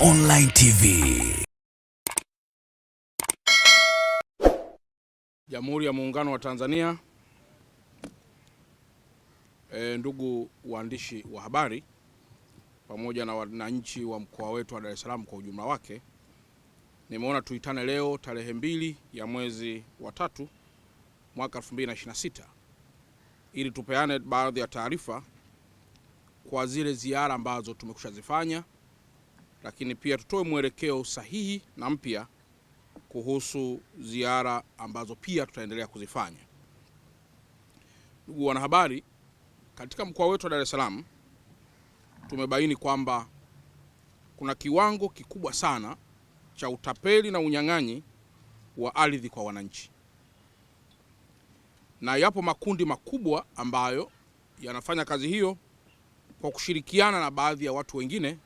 Online TV. Jamhuri ya Muungano wa Tanzania. Ndugu waandishi wa habari pamoja na wananchi wa mkoa wetu wa Dar es Salaam kwa ujumla wake, nimeona tuitane leo tarehe 2 ya mwezi wa 3 mwaka 2026 ili tupeane baadhi ya taarifa kwa zile ziara ambazo tumekushazifanya, lakini pia tutoe mwelekeo sahihi na mpya kuhusu ziara ambazo pia tutaendelea kuzifanya. Ndugu wanahabari, katika mkoa wetu wa Dar es Salaam tumebaini kwamba kuna kiwango kikubwa sana cha utapeli na unyang'anyi wa ardhi kwa wananchi, na yapo makundi makubwa ambayo yanafanya kazi hiyo kwa kushirikiana na baadhi ya watu wengine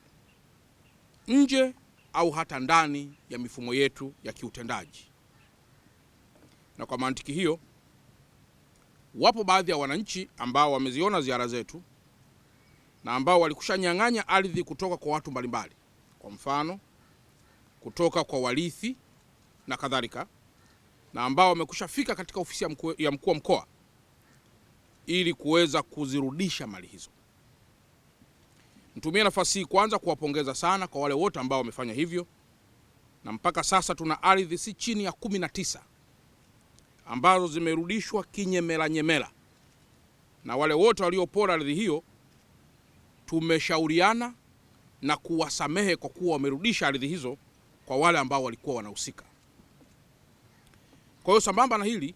nje au hata ndani ya mifumo yetu ya kiutendaji. Na kwa mantiki hiyo, wapo baadhi ya wananchi ambao wameziona ziara zetu na ambao walikushanyang'anya ardhi kutoka kwa watu mbalimbali, kwa mfano kutoka kwa warithi na kadhalika, na ambao wamekushafika katika ofisi ya mkuu wa mkoa ili kuweza kuzirudisha mali hizo. Nitumie nafasi hii kwanza kuwapongeza sana kwa wale wote ambao wamefanya hivyo, na mpaka sasa tuna ardhi si chini ya 19 ambazo zimerudishwa kinyemela, na wale wote waliopora ardhi hiyo tumeshauriana na kuwasamehe kwa kuwa wamerudisha ardhi hizo kwa wale ambao walikuwa wanahusika. Kwa hiyo sambamba na hili,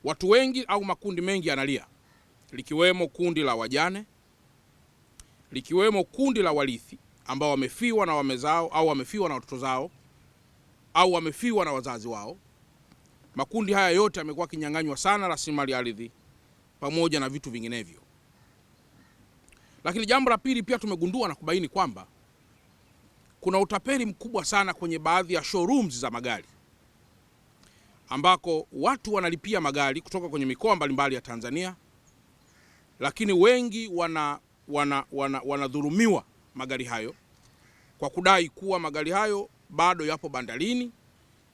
watu wengi au makundi mengi yanalia, likiwemo kundi la wajane, likiwemo kundi la warithi ambao wamefiwa na wame zao au wamefiwa na watoto zao au wamefiwa na wazazi wao. Makundi haya yote yamekuwa kinyang'anywa sana rasilimali ardhi pamoja na vitu vinginevyo. Lakini jambo la pili, pia tumegundua na kubaini kwamba kuna utapeli mkubwa sana kwenye baadhi ya showrooms za magari, ambako watu wanalipia magari kutoka kwenye mikoa mbalimbali ya Tanzania, lakini wengi wanadhulumiwa magari hayo kwa kudai kuwa magari hayo bado yapo bandarini,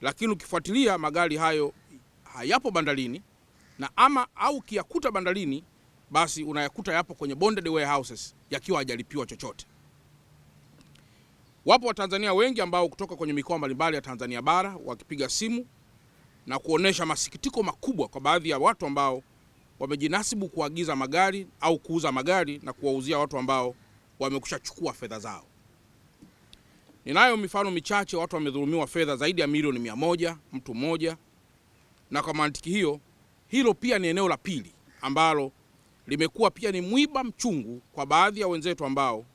lakini ukifuatilia magari hayo hayapo bandarini, na au kiyakuta bandarini basi unayakuta yapo kwenye bonded warehouses yakiwa hajalipiwa chochote. Wapo Watanzania wengi ambao kutoka kwenye mikoa mbalimbali ya Tanzania bara wakipiga simu na kuonesha masikitiko makubwa kwa baadhi ya watu ambao wamejinasibu kuagiza magari au kuuza magari na kuwauzia watu ambao wamekushachukua fedha zao. Ninayo mifano michache, watu wamedhulumiwa fedha zaidi ya milioni 100 mtu mmoja, na kwa mantiki hiyo, hilo pia ni eneo la pili ambalo limekuwa pia ni mwiba mchungu kwa baadhi ya wenzetu ambao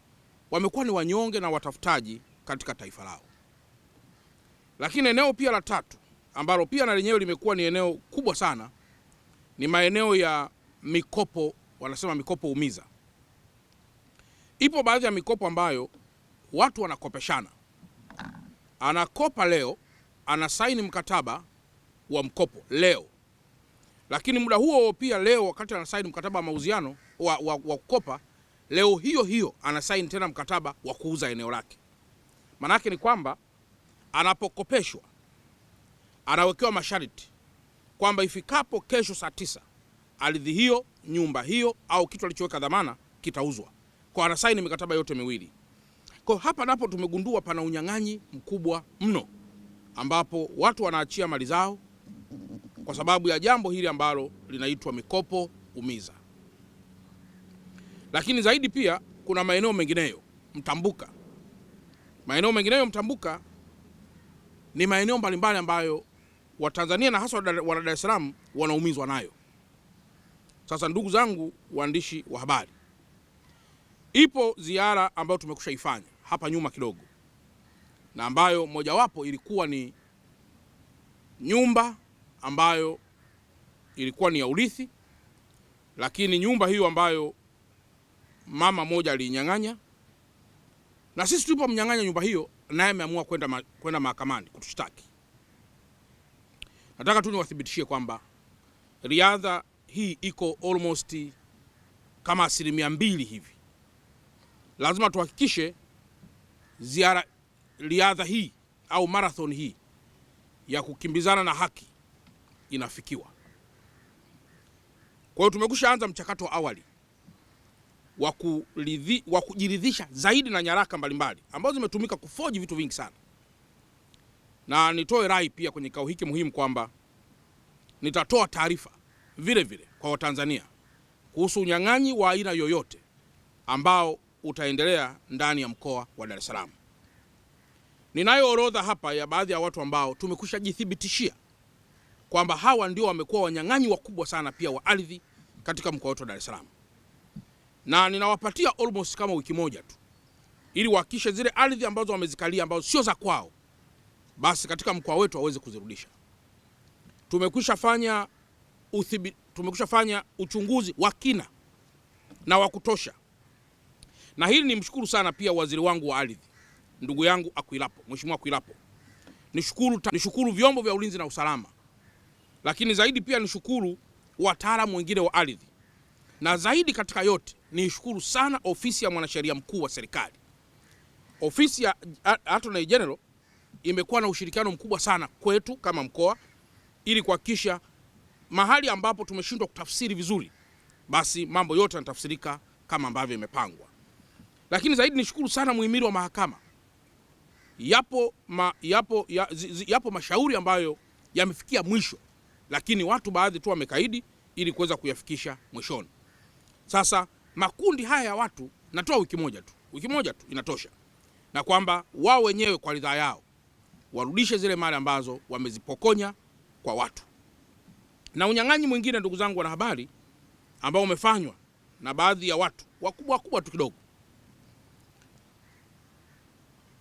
wamekuwa ni wanyonge na watafutaji katika taifa lao. Lakini eneo pia la tatu ambalo pia na lenyewe limekuwa ni eneo kubwa sana ni maeneo ya mikopo, wanasema mikopo umiza. Ipo baadhi ya mikopo ambayo watu wanakopeshana, anakopa leo, anasaini mkataba wa mkopo leo, lakini muda huo pia leo wakati anasaini mkataba wa mauziano wa kukopa, leo hiyo anasaini tena mkataba wa kuuza eneo lake. Manake ni kwamba anapokopeshwa anawekewa masharti kwamba ifikapo kesho saa 9 ardhi hiyo, nyumba hiyo au kitu alichoweka dhamana kitauzwa. Kwa anasaini mikataba yote miwili. Kwa hapa napo tumegundua pana unyang'anyi mkubwa mno, ambapo watu wanaachia mali zao kwa sababu ya jambo hili ambalo linaitwa mikopo umiza. Lakini zaidi pia kuna maeneo mengineyo mtambuka. Maeneo mengineyo mtambuka ni maeneo mbalimbali ambayo Watanzania na hasa wana Dar es Salaam wanaumizwa nayo. Sasa ndugu zangu waandishi wa habari, ipo ziara ambayo tumekushaifanya hapa nyuma kidogo, na ambayo mojawapo ilikuwa ni nyumba ambayo ilikuwa ni ya urithi, lakini nyumba hiyo ambayo mama moja alinyang'anya, na sisi tulipomnyang'anya nyumba hiyo naye ameamua kwenda mahakamani kutushtaki. Nataka tu niwathibitishie kwamba riadha hii iko almost kama 2% hivi. Lazima tuhakikishe riadha hii au marathon hii ya kukimbizana na haki inafikiwa. Kwa hiyo tumekusha anza mchakato wa awali wa kujiridhisha zaidi na nyaraka mbalimbali ambazo zimetumika kufoji vitu vingi sana. Na nitoe rai pia kwenye kikao hiki muhimu kwamba nitatoa taarifa vile vile kwa Watanzania kuhusu unyang'anyi wa aina yoyote ambao utaendelea ndani ya mkoa wa Dar es Salaam. Ninayo orodha hapa ya baadhi ya watu ambao tumekusha jithibitishia kwamba hawa ndio wamekuwa wanyang'anyi wakubwa sana pia wa ardhi katika mkoa wetu wa Dar es Salaam. Na ninawapatia almost kama wiki moja tu ili wahakikishe zile ardhi ambazo wamezikalia ambazo sio za kwao basi katika mkoa wetu waweze kuzirudisha. Tumekwisha fanya uchunguzi wa kina na wa kutosha. Na hili nimshukuru sana pia waziri wangu wa ardhi, ndugu yangu Akwilapo, Mheshimiwa Akwilapo. Nishukuru vyombo vya ulinzi na usalama. Lakini zaidi pia nishukuru wataalamu wengine wa ardhi. Na zaidi katika yote nishukuru sana ofisi ya mwanasheria mkuu wa serikali. Ofisi ya Attorney General imekuwa na ushirikiano mkubwa sana kwetu kama mkoa ili kuhakikisha mahali ambapo tumeshindwa kutafsiri vizuri basi mambo yote yanatafsirika kama ambavyo imepangwa. Lakini zaidi nishukuru sana muhimili wa mahakama. Yapo mashauri ambayo yamefikia mwisho, lakini watu baadhi tu wamekaidi ili kuweza kuyafikisha mwishoni. Sasa makundi haya ya watu natoa wiki moja tu inatosha, na kwamba wao wenyewe kwa ridhaa yao warudishe zile mali ambazo wamezipokonya kwa watu. Na unyang'anyi mwingine, ndugu zangu wanahabari, ambao umefanywa na baadhi ya watu wakubwa tu kidogo.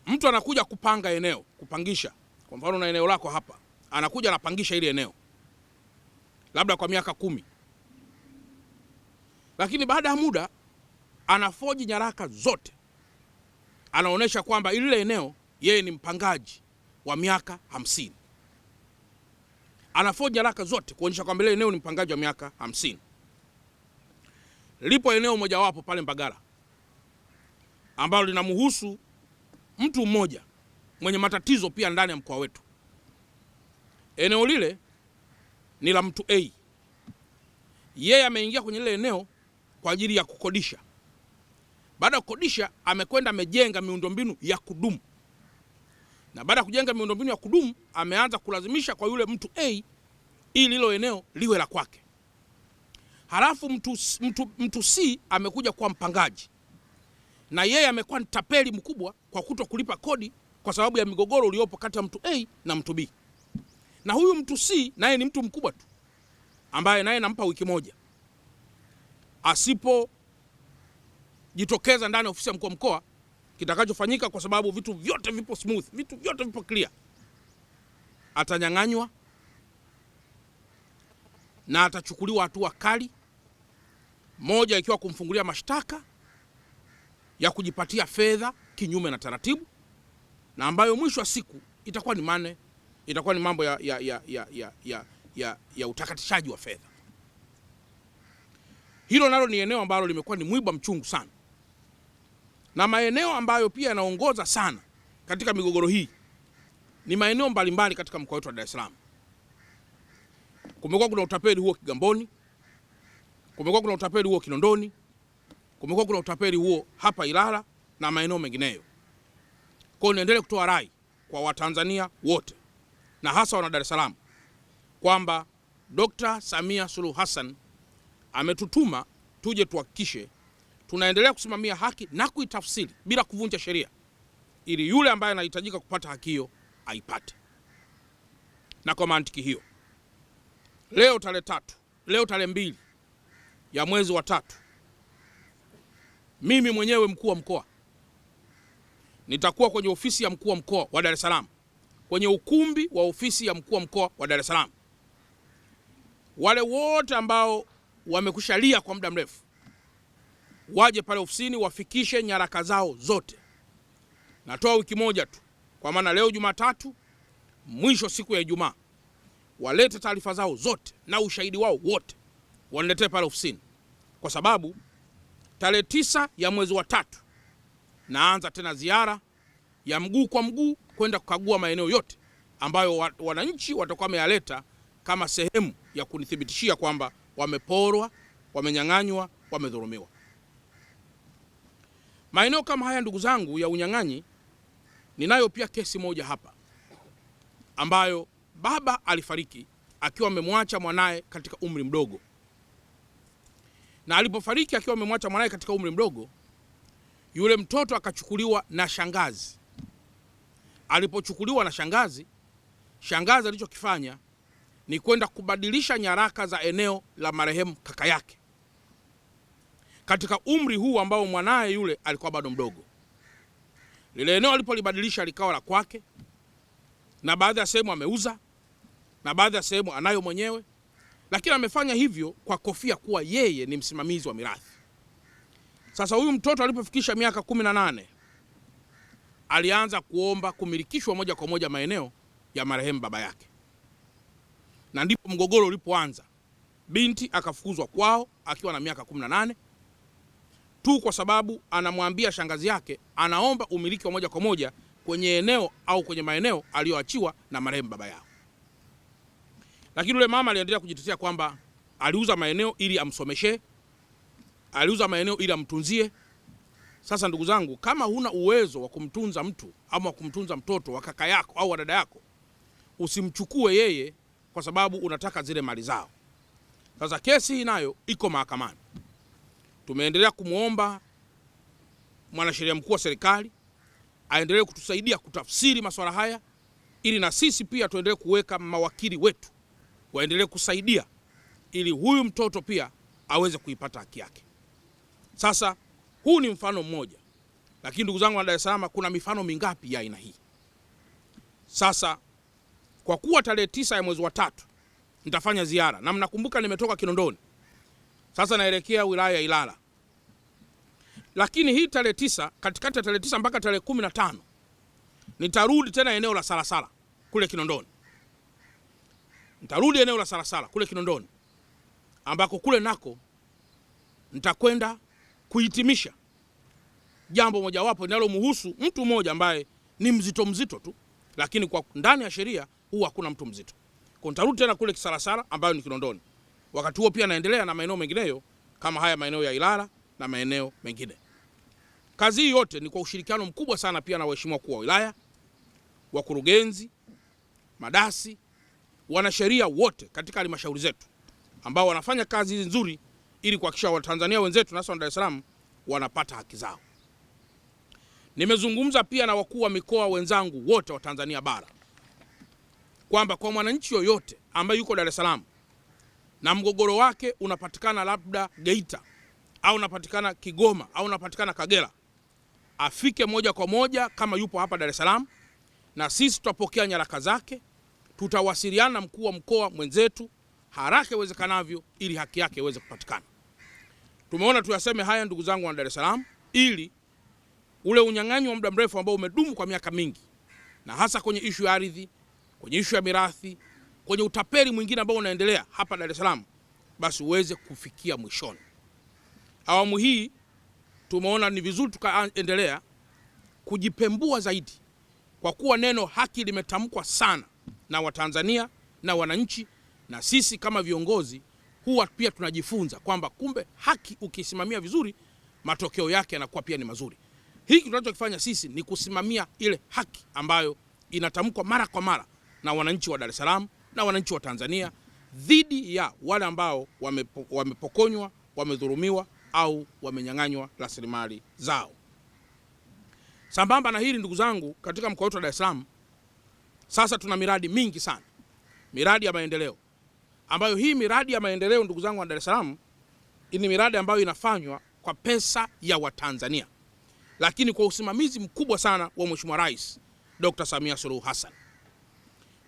Mtu anakuja kupanga eneo, kupangisha. Kwa mfano na eneo lako hapa, anakuja anapangisha ile eneo labda kwa miaka 10. Lakini baada ya muda anafoji nyaraka zote. Anaonesha kwamba ile eneo yeye ni mpangaji wa miaka 50. Anafoji nyaraka zote kuonyesha kwamba ile eneo ni mpangaji wa miaka 50. Lipo eneo mojawapo pale Mbagala ambalo linamhusu mtu mmoja mwenye matatizo pia ndani ya mkoa wetu. Eneo lile ni la mtu A. Yeye ameingia kwenye lile eneo kwa ajili ya kukodisha. Baada ya kukodisha amekwenda amejenga miundombinu ya kudumu. Na baada ya kujenga miundombinu ya kudumu ameanza kulazimisha kwa yule mtu A ili hilo eneo liwe la kwake. Halafu mtu C amekuja kwa mpangaji. Na yeye amekuwa tapeli mkubwa kwa kuto kulipa kodi kwa sababu ya migogoro uliopo kati ya mtu A na mtu B. Na huyu mtu C naye ni mtu mkubwa tu ambaye naye nampa wiki moja. Asipo jitokeza ndani ya ofisi ya mkuu wa mkoa, kitakachofanyika, kwa sababu vitu vyote vipo smooth, vitu vyote vipo clear, atanyang'anywa na atachukuliwa hatua kali, moja ikiwa kumfungulia mashtaka ya kujipatia fedha kinyume na taratibu, na ambayo mwisho wa siku itakuwa ni mambo ya utakatishaji wa fedha. Hilo nalo ni eneo ambalo limekuwa ni mwiba mchungu sana. Na maeneo ambayo pia yanaongoza sana katika migogoro hii ni maeneo mbalimbali katika mkoa wetu wa Dar es Salaam. Kumekuwa kuna utapeli huo Kigamboni, kumekuwa kuna utapeli huo Kinondoni, kumekuwa kuna utapeli huo hapa Ilala na maeneo mengineyo. Kwa hiyo niendelee kutoa rai kwa Watanzania wote na hasa wana Dar es Salaam kwamba Dr. Samia Suluhu Hassan ametutuma tuje tuhakikishe tunaendelea kusimamia haki na kuitafsiri bila kuvunja sheria, ili yule ambaye anahitajika kupata haki hiyo aipate. Na kwa mantiki hiyo, leo tarehe 2 ya mwezi wa 3, mimi mwenyewe mkuu wa mkoa nitakuwa kwenye ofisi ya mkuu wa mkoa wa Dar es Salaam, kwenye ukumbi wa ofisi ya mkuu wa mkoa wa Dar es Salaam. Wale wote ambao wamekushalia kwa muda mrefu waje pale ofisini wafikishe nyaraka zao zote. Natoa wiki moja tu, kwa maana leo Jumatatu, mwisho siku ya Ijumaa, walete taarifa zao zote na ushahidi wao wote waniletee pale ofisini, kwa sababu tarehe 9 ya mwezi wa 3 naanza tena ziara ya mguu kwa mguu kwenda kukagua maeneo yote ambayo wananchi watakuwa wameyaleta kama sehemu ya kunithibitishia kwamba wameporwa, wamenyang'anywa, wamedhulumiwa. Maeneo kama haya ndugu zangu ya unyang'anyi, ninayo pia kesi moja hapa ambayo baba alifariki akiwa amemwacha mwanae katika umri mdogo. Na alipofariki akiwa amemwacha mwanae katika umri mdogo, yule mtoto akachukuliwa na shangazi. Alipochukuliwa na shangazi, shangazi alichokifanya ni kwenda kubadilisha nyaraka za eneo la marehemu kaka yake katika umri huu ambao mwanae yule alikuwa bado mdogo. Lile eneo alipolibadilisha likawa la kwake, na baadhi ya sehemu ameuza na baadhi ya sehemu anayo mwenyewe, lakini amefanya hivyo kwa kofia kuwa yeye ni msimamizi wa mirathi. Sasa huyu mtoto alipofikisha miaka 18 alianza kuomba kumilikishwa moja kwa moja maeneo ya marehemu baba yake, na ndipo mgogoro ulipoanza. Binti akafukuzwa kwao akiwa na miaka 18 tu kwa sababu anamwambia shangazi yake anaomba umiliki wa moja kwa moja kwenye eneo au kwenye maeneo aliyoachiwa na marehemu baba yao. Lakini yule mama aliendelea kujitetea kwamba aliuza maeneo ili amsomeshe, aliuza maeneo ili amtunzie. Sasa ndugu zangu, kama huna uwezo wa kumtunza mtu ama wa kumtunza mtoto wa kaka yako au wa dada yako, usimchukue yeye kwa sababu unataka zile mali zao. Sasa kesi hii nayo iko mahakamani. Tumeendelea kumuomba mwanasheria mkuu wa serikali aendelee kutusaidia kutafsiri masuala haya, ili na sisi pia tuendelee kuweka mawakili wetu waendelee kusaidia ili huyu mtoto pia aweze kuipata haki yake. Sasa huu ni mfano mmoja, lakini ndugu zangu wa Dar es Salaam, kuna mifano mingapi ya aina hii? Sasa kwa kuwa tarehe 9 ya mwezi wa 3 nitafanya ziara, na mnakumbuka nimetoka Kinondoni, sasa naelekea wilaya ya Ilala. Lakini hii tarehe 9, katikati ya tarehe 9 mpaka tarehe 15 nitarudi tena eneo la Salasala kule Kinondoni. Nitarudi eneo la Salasala kule Kinondoni, ambako kule nako nitakwenda kuhitimisha jambo mojawapo linalomhusu mtu mmoja ambaye ni mzito tu, lakini kwa ndani ya sheria huwa hakuna mtu mzito. Kwa nitarudi tena kule Salasala ambayo ni Kinondoni. Wakati huo pia naendelea na maeneo mengineyo kama haya maeneo ya Ilala na maeneo mengine. Kazi hii yote ni kwa ushirikiano mkubwa sana pia na waheshimiwa wakuu wa wilaya, wakurugenzi, madasi, wanasheria wote katika halmashauri zetu ambao wanafanya kazi nzuri ili kuhakikisha Watanzania wenzetu na hasa wa Dar es Salaam wanapata haki zao. Nimezungumza pia na wakuu wa mikoa wenzangu wote wa Tanzania bara kwamba kwa mwananchi yoyote ambaye yuko Dar es Salaam na mgogoro wake unapatikana labda Geita au unapatikana Kigoma au unapatikana Kagera, afike moja kwa moja kama yupo hapa Dar es Salaam, na sisi tutapokea nyaraka zake, tutawasiliana na mkuu wa mkoa mwenzetu haraka iwezekanavyo ili haki yake iweze kupatikana. Tumeona tuyaseme haya ndugu zangu wa Dar es Salaam, ili ule unyang'anyi wa muda mrefu ambao umedumu kwa miaka mingi, na hasa kwenye ishu ya ardhi, kwenye ishu ya mirathi, kwenye utapeli mwingine ambao unaendelea hapa Dar es Salaam, basi uweze kufikia mwishoni. Awamu hii tumeona ni vizuri tukaendelea kujipembua zaidi, kwa kuwa neno haki limetamkwa sana na Watanzania na wananchi, na sisi kama viongozi huwa pia tunajifunza kwamba kumbe haki ukisimamia vizuri matokeo yake yanakuwa pia ni mazuri. Hiki tunachokifanya sisi ni kusimamia ile haki ambayo inatamkwa mara kwa mara na wananchi wa Dar es Salaam na wananchi wa Tanzania dhidi ya wale ambao wamepokonywa, wamedhulumiwa au wamenyang'anywa rasilimali zao. Sambamba na hili ndugu zangu, katika mkoa wetu wa Dar es Salaam sasa tuna miradi mingi sana, miradi ya maendeleo, ambayo hii miradi ya maendeleo ndugu zangu wa Dar es Salaam ni miradi ambayo inafanywa kwa pesa ya Watanzania, lakini kwa usimamizi mkubwa sana wa Mheshimiwa Rais Dr. Samia Suluhu Hassan.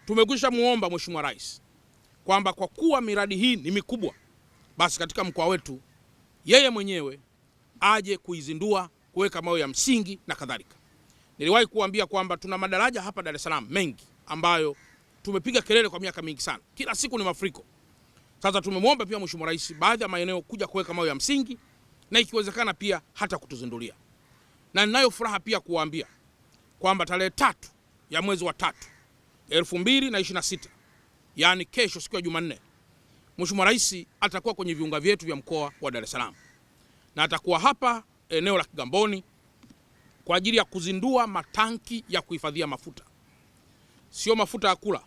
Tumekwisha muomba Mheshimiwa Rais kwamba kwa kuwa miradi hii ni mikubwa, basi katika mkoa wetu yeye mwenyewe aje kuizindua, kuweka mawe ya msingi na kadhalika. Niliwahi kuambia kwamba tuna madaraja hapa Dar es Salaam mengi ambayo tumepiga kelele kwa miaka mingi sana, kila siku ni mafuriko. Sasa tumemwomba pia Mheshimiwa Rais baadhi ya maeneo kuja kuweka mawe ya msingi na ikiwezekana pia hata kutuzindulia. Na ninayo furaha pia kuwaambia kwamba tarehe 3 ya mwezi wa 3 2026, yani kesho, siku ya Jumanne, Mheshimiwa Rais atakuwa kwenye viunga vyetu vya mkoa wa Dar es Salaam na atakuwa hapa eneo la Kigamboni kwa ajili ya kuzindua matanki ya kuhifadhia mafuta. Sio mafuta ya kula,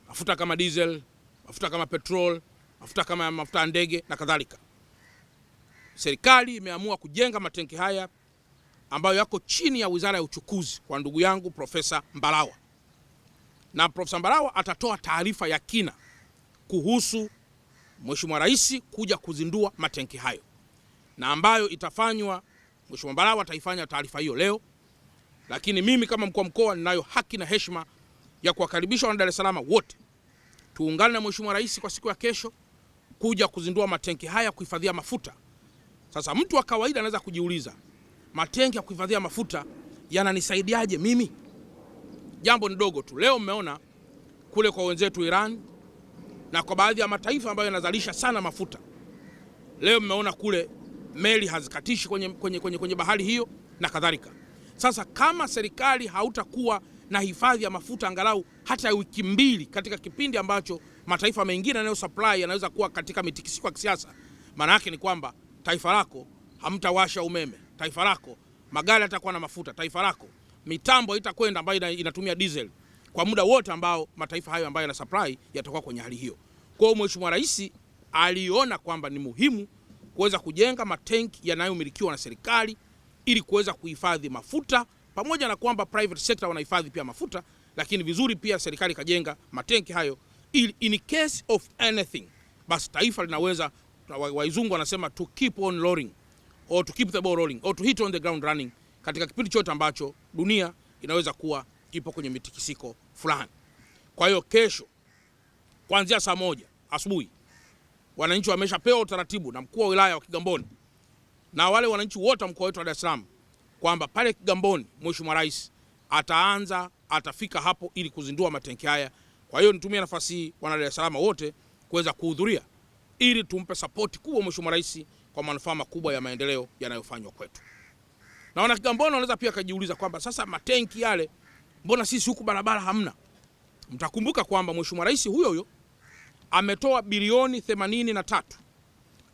mafuta kama diesel, mafuta kama petrol, mafuta kama mafuta ya ndege na kadhalika. Serikali imeamua kujenga matenki haya ambayo yako chini ya Wizara ya Uchukuzi kwa ndugu yangu Profesa Mbarawa, na Profesa Mbarawa atatoa taarifa ya kina kuhusu Mheshimiwa Rais kuja kuzindua matenki hayo, na ambayo itafanywa, Mheshimiwa Mbarawa ataifanya taarifa hiyo leo, lakini mimi kama mkuu wa mkoa ninayo haki na heshima ya kuwakaribisha wana Dar es Salaam wote tuungane na Mheshimiwa Rais kwa siku ya kesho kuja kuzindua matenki haya kuhifadhia mafuta. Sasa mtu wa kawaida anaweza kujiuliza, matenki ya kuhifadhia mafuta yananisaidiaje mimi? Jambo ni dogo tu. Leo mmeona kule kwa wenzetu Iran na kwa baadhi ya mataifa ambayo yanazalisha sana mafuta, leo mmeona kule meli hazikatishi kwenye bahari hiyo na kadhalika. Sasa kama serikali hautakuwa na hifadhi ya mafuta angalau hata ya wiki 2 katika kipindi ambacho mataifa mengine yanayo supply yanaweza kuwa katika mitikisiko ya kisiasa, maana yake ni kwamba taifa lako hamtawasha umeme, taifa lako magari yatakuwa na mafuta, taifa lako mitambo itakwenda ambayo inatumia diesel kwa muda wote ambao mataifa hayo ambayo yana supply yatakuwa kwenye hali hiyo. Kwa hiyo Mheshimiwa Rais aliona kwamba ni muhimu kuweza kujenga matenki yanayomilikiwa na serikali ili kuweza kuhifadhi mafuta, pamoja na kwamba private sector wanahifadhi pia mafuta, lakini vizuri pia serikali kajenga matenki hayo ili in case of anything, basi taifa linaweza, waizungu wanasema to keep on rolling or to keep the ball rolling or to hit on the ground running, katika kipindi chote ambacho dunia inaweza kuwa ipo kwenye mitikisiko fulani. Kwa hiyo kesho kuanzia saa 1 asubuhi wananchi wameshapewa utaratibu na mkuu wa wilaya wa Kigamboni na wale wananchi wote wa mkoa wetu wa Dar es Salaam kwamba pale Kigamboni Mheshimiwa Rais atafika hapo ili kuzindua matenki haya. Kwa hiyo nitumie nafasi hii wana Dar es Salaam wote kuweza kuhudhuria ili tumpe support kubwa Mheshimiwa Rais kwa manufaa makubwa ya maendeleo yanayofanywa kwetu. Na wana Kigamboni wanaweza pia kujiuliza kwamba sasa matenki yale, mbona sisi huku barabara hamna? Mtakumbuka kwamba Mheshimiwa Rais huyo ametoa bilioni 83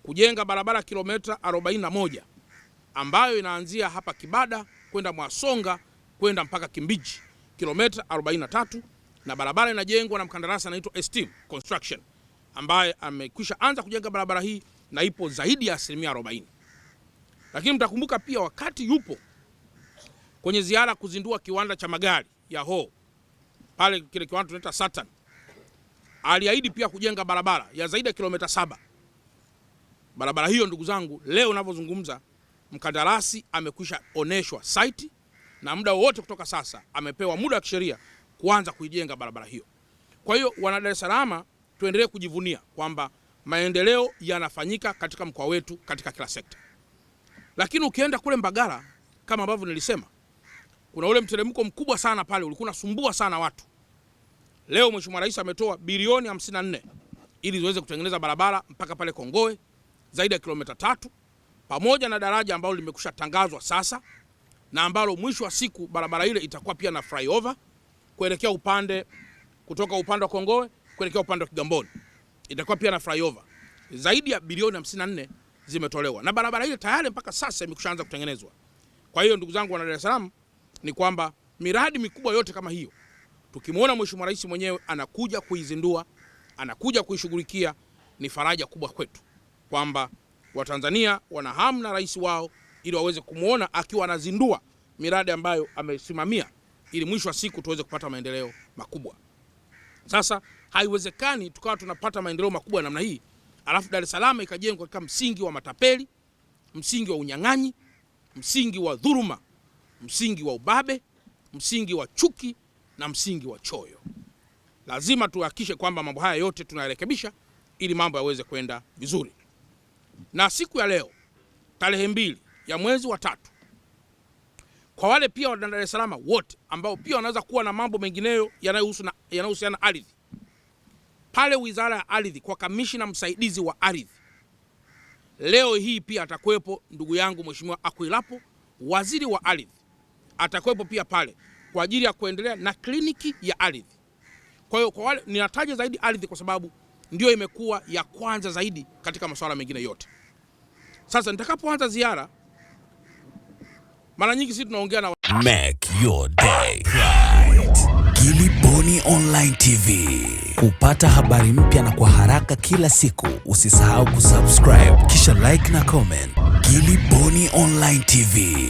kujenga barabara kilomita 41 ambayo inaanzia hapa Kibada kwenda Mwasonga kwenda mpaka Kimbiji, kilomita 43, na barabara inajengwa na mkandarasi anaitwa Esteem Construction ambaye amekwisha anza kujenga barabara hii na ipo zaidi ya 40%. Lakini mtakumbuka pia wakati yupo kwenye ziara kuzindua kiwanda cha magari ya Ho pale, kile kiwanda tunaita Saturn, aliahidi pia kujenga barabara ya zaidi ya kilomita 7. Barabara hiyo ndugu zangu, leo ninavyozungumza mkandarasi amekwisha oneshwa site na muda wote kutoka sasa amepewa muda wa kisheria kuanza kuijenga barabara hiyo. Kwa hiyo wana Dar es Salaam tuendelee kujivunia kwamba maendeleo yanafanyika katika mkoa wetu katika kila sekta. Lakini ukienda kule Mbagala kama ambavyo nilisema, kuna ule mteremko mkubwa sana pale ulikuwa unasumbua sana watu. Leo Mheshimiwa Rais ametoa bilioni 54 ili ziweze kutengeneza barabara mpaka pale Kongowe zaidi ya kilomita 3, pamoja na daraja ambalo limekusha tangazwa sasa na ambalo mwisho wa siku barabara ile itakuwa pia na flyover kuelekea kutoka upande wa Kongowe kuelekea upande wa Kigamboni. Itakuwa pia na flyover. Zaidi ya bilioni 54 zimetolewa na barabara ile tayari mpaka sasa imekushaanza kutengenezwa. Kwa hiyo ndugu zangu wana Dar es Salaam, ni kwamba miradi mikubwa yote kama hiyo tukimwona Mheshimiwa Rais mwenyewe anakuja kuizindua, anakuja kuishughulikia, ni faraja kubwa kwetu kwamba Watanzania wana hamu na rais wao ili waweze kumuona akiwa anazindua miradi ambayo amesimamia ili mwisho wa siku tuweze kupata maendeleo makubwa. Sasa haiwezekani tukawa tunapata maendeleo makubwa namna hii alafu Dar es Salaam ikajengwa katika msingi wa matapeli, msingi wa unyang'anyi, msingi wa dhuluma, msingi wa ubabe, msingi wa chuki na msingi wa choyo. Lazima tuhakikishe kwamba mambo haya yote tunayarekebisha ili mambo yaweze kwenda vizuri. Na siku ya leo tarehe 2 ya mwezi wa 3, kwa wale pia wa Dar es Salaam wote ambao pia wanaweza kuwa na mambo mengineyo yanayohusiana na ardhi, pale Wizara ya Ardhi kwa kamishna msaidizi wa ardhi, leo hii pia atakuwepo ndugu yangu Mheshimiwa Akwilapo, waziri wa ardhi, atakuwepo pia pale kwa ajili ya kuendelea na kliniki ya ardhi. Kwa hiyo kwa wale ninataja zaidi ardhi kwa sababu ndio imekuwa ya kwanza zaidi katika masuala mengine yote. Sasa nitakapoanza ziara, mara nyingi sisi tunaongea na Make your day right. Gilly Bonny Online TV. Kupata habari mpya na kwa haraka kila siku, usisahau kusubscribe kisha like na comment. Gilly Bonny Online TV.